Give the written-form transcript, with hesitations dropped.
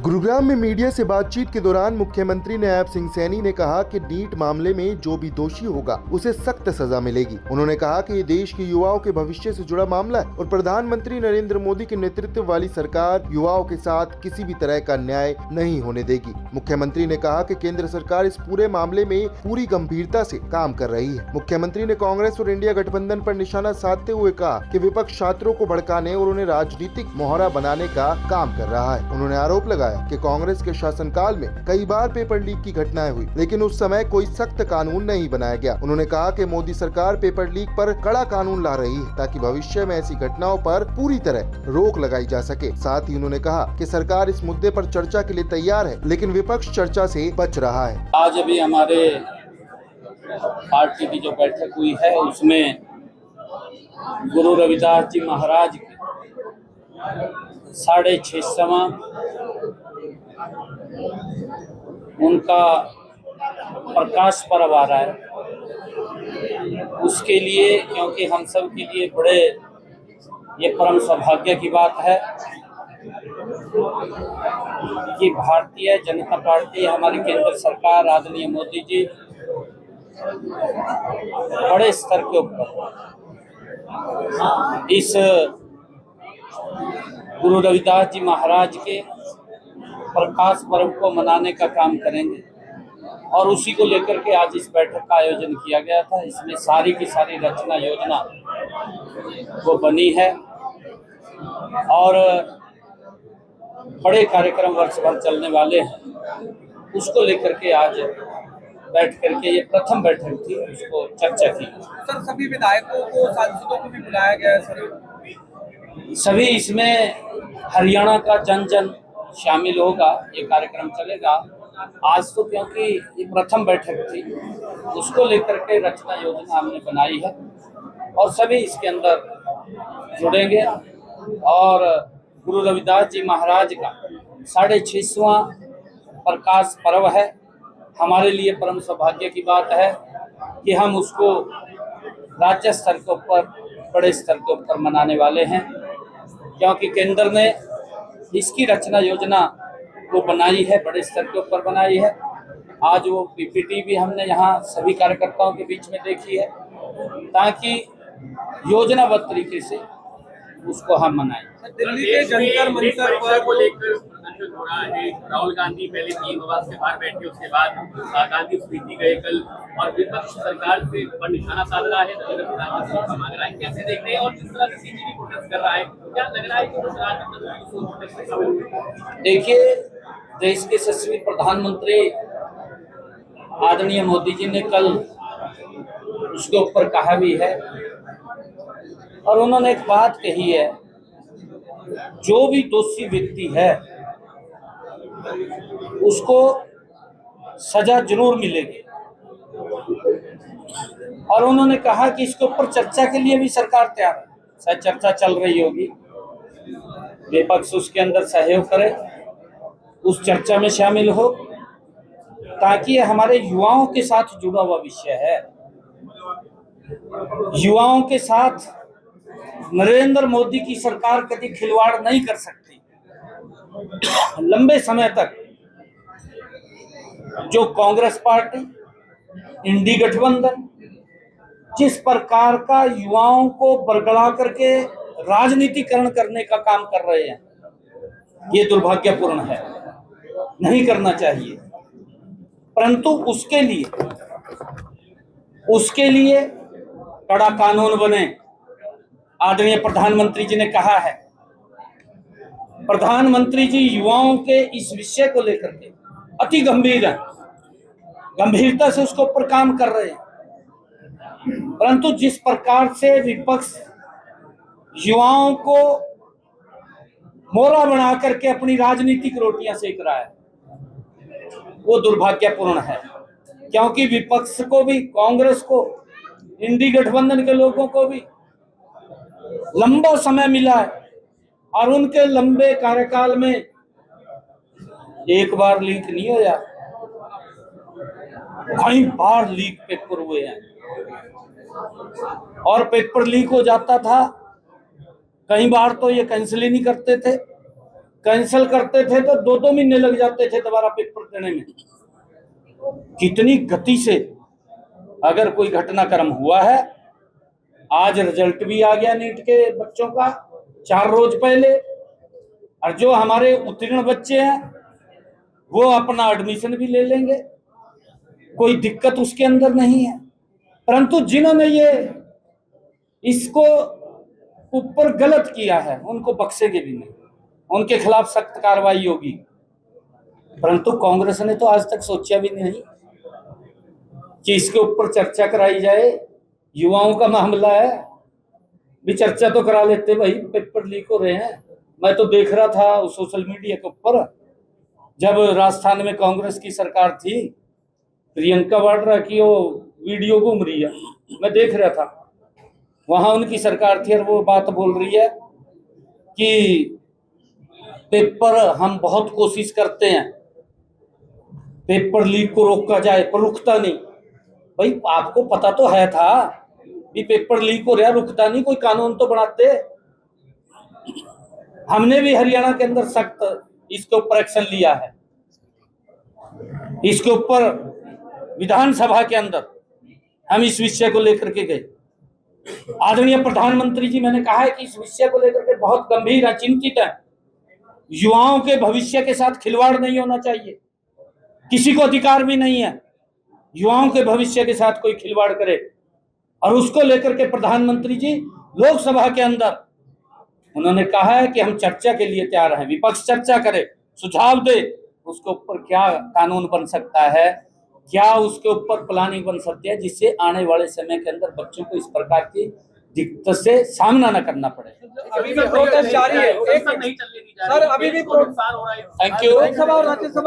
गुरुग्राम में मीडिया से बातचीत के दौरान मुख्यमंत्री नैब सिंह सैनी ने कहा कि नीट मामले में जो भी दोषी होगा उसे सख्त सजा मिलेगी। उन्होंने कहा कि ये देश के युवाओं के भविष्य से जुड़ा मामला है और प्रधानमंत्री नरेंद्र मोदी के नेतृत्व वाली सरकार युवाओं के साथ किसी भी तरह का न्याय नहीं होने देगी। मुख्यमंत्री ने कहा कि केंद्र सरकार इस पूरे मामले में पूरी गंभीरता से काम कर रही है। मुख्यमंत्री ने कांग्रेस और इंडिया गठबंधन पर निशाना साधते हुए कहा कि विपक्ष छात्रों को भड़काने और उन्हें राजनीतिक मोहरा बनाने का काम कर रहा है। उन्होंने आरोप लगाया कि कांग्रेस के शासनकाल में कई बार पेपर लीक की घटनाएं हुई, लेकिन उस समय कोई सख्त कानून नहीं बनाया गया। उन्होंने कहा कि मोदी सरकार पेपर लीक पर कड़ा कानून ला रही है ताकि भविष्य में ऐसी घटनाओं पर पूरी तरह रोक लगाई जा सके। साथ ही उन्होंने कहा कि सरकार इस मुद्दे पर चर्चा के लिए तैयार है, लेकिन विपक्ष चर्चा से बच रहा है। आज अभी हमारे पार्टी की जो बैठक हुई है उसमें गुरु रविदास जी महाराज के 650वां उनका प्रकाश पर्व आ रहा है। उसके लिए, क्योंकि हम सब के लिए बड़े ये परम सौभाग्य की बात है कि भारतीय जनता पार्टी, हमारी केंद्र सरकार, आदरणीय मोदी जी बड़े स्तर के ऊपर इस गुरु रविदास जी महाराज के प्रकाश पर्व को मनाने का काम करेंगे और उसी को लेकर के आज इस बैठक का आयोजन किया गया था। इसमें सारी की सारी रचना योजना वो बनी है और बड़े कार्यक्रम वर्ष भर चलने वाले हैं। उसको लेकर के आज बैठ करके, ये प्रथम बैठक थी, उसको चर्चा की। सर, सभी विधायकों को, सांसदों को भी बुलाया गया है सर। सभी इसमें हरियाणा का जन जन शामिल होगा। ये कार्यक्रम चलेगा आज तो, क्योंकि ये प्रथम बैठक थी, उसको लेकर के रचना योजना हमने बनाई है और सभी इसके अंदर जुड़ेंगे। और गुरु रविदास जी महाराज का 650वां प्रकाश पर्व है। हमारे लिए परम सौभाग्य की बात है कि हम उसको राज्य स्तर के ऊपर, बड़े स्तर के ऊपर मनाने वाले हैं, क्योंकि केंद्र ने इसकी रचना योजना वो बनाई है, बड़े स्तर के ऊपर बनाई है। आज वो पीपीटी भी हमने यहाँ सभी कार्यकर्ताओं के बीच में देखी है ताकि योजनाबद्ध तरीके से उसको हम मनाएं। दिल्ली के जंतर मंतर पर को लेकर प्रदर्शन हो रहा है। राहुल गांधी पहले 3 आवास के बाहर बैठे, उसके बाद गांधी स्पीति गए कल और विपक्ष सरकार से पर निशाना साध रहा है, नरेंद्र प्रधानमंत्री का मांग रहा है। कैसे देख रहे हैं? और जिस तरह से सीजीबी प्रोटेस्ट कर रहा है, क्या लग रहा है कि देखिए, देश के यशस्वी प्रधानमंत्री आदरणीय मोदी जी ने कल उसके ऊपर कहा भी है और उन्होंने एक बात कही है, जो भी दोषी व्यक्ति है उसको सजा जरूर मिलेगी। और उन्होंने कहा कि इसके ऊपर चर्चा के लिए भी सरकार तैयार है। शायद चर्चा चल रही होगी, विपक्ष उसके अंदर सहयोग करे, उस चर्चा में शामिल हो, ताकि हमारे युवाओं के साथ जुड़ा हुआ विषय है। युवाओं के साथ नरेंद्र मोदी की सरकार कभी खिलवाड़ नहीं कर सकती। लंबे समय तक जो कांग्रेस पार्टी, इंडी गठबंधन जिस प्रकार का युवाओं को बरगला करके राजनीतिकरण करने का काम कर रहे हैं, ये दुर्भाग्यपूर्ण है, नहीं करना चाहिए। परंतु उसके लिए कड़ा कानून बने। आदरणीय प्रधानमंत्री जी ने कहा है, प्रधानमंत्री जी युवाओं के इस विषय को लेकर के अति गंभीर है, गंभीरता से उसके ऊपर काम कर रहे हैं। परंतु जिस प्रकार से विपक्ष युवाओं को मोहरा बना करके अपनी राजनीतिक रोटियां सेक रहा है, वो दुर्भाग्यपूर्ण है। क्योंकि विपक्ष को भी, कांग्रेस को, इंडी गठबंधन के लोगों को भी लंबा समय मिला है और उनके लंबे कार्यकाल में एक बार लीक नहीं होया, कई बार लीक पेपर हुए हैं और पेपर लीक हो जाता था। कई बार तो ये कैंसिल ही नहीं करते थे, कैंसिल करते थे तो 2-2 महीने लग जाते थे दोबारा पेपर देने में। कितनी गति से अगर कोई घटनाक्रम हुआ है। आज रिजल्ट भी आ गया नीट के बच्चों का 4 रोज पहले, और जो हमारे उत्तीर्ण बच्चे हैं वो अपना एडमिशन भी ले लेंगे, कोई दिक्कत उसके अंदर नहीं है। परंतु जिन्होंने ये इसको ऊपर गलत किया है उनको बख्शेंगे भी नहीं, उनके खिलाफ सख्त कार्रवाई होगी। परंतु कांग्रेस ने तो आज तक सोचा भी नहीं कि इसके ऊपर चर्चा कराई जाए। युवाओं का मामला है, भी चर्चा तो करा लेते भाई, पेपर लीक हो रहे हैं। मैं तो देख रहा था सोशल मीडिया के ऊपर, जब राजस्थान में कांग्रेस की सरकार थी, प्रियंका वाड्रा की वो वीडियो घूम रही है, मैं देख रहा था, वहां उनकी सरकार थी और वो बात बोल रही है कि पेपर हम बहुत कोशिश करते हैं पेपर लीक को रोका जाए, पर रुकता नहीं। भाई आपको पता तो है था कि पेपर लीक हो रहा, रुकता नहीं, कोई कानून तो बनाते। हमने भी हरियाणा के अंदर सख्त इसके ऊपर एक्शन लिया है। इसके ऊपर विधानसभा के अंदर हम इस विषय को लेकर के गए। आदरणीय प्रधानमंत्री जी, मैंने कहा है कि इस विषय को लेकर के बहुत गंभीर है, चिंतित है। युवाओं के भविष्य के साथ खिलवाड़ नहीं होना चाहिए, किसी को अधिकार भी नहीं है युवाओं के भविष्य के साथ कोई खिलवाड़ करे। और उसको लेकर के प्रधानमंत्री जी लोकसभा के अंदर उन्होंने कहा है कि हम चर्चा के लिए तैयार हैं, विपक्ष चर्चा करे, सुझाव दे, उसके ऊपर क्या कानून बन सकता है, क्या उसके ऊपर प्लानिंग बन सकती है, जिससे आने वाले समय के अंदर बच्चों को इस प्रकार की दिक्कत से सामना न करना पड़े। अभी भी प्रोटेस्ट जारी है, नहीं चलने दी जा रही है, सर, अभी भी नुकसान हो रहा है। Thank you. लोकसभा और राज्यसभा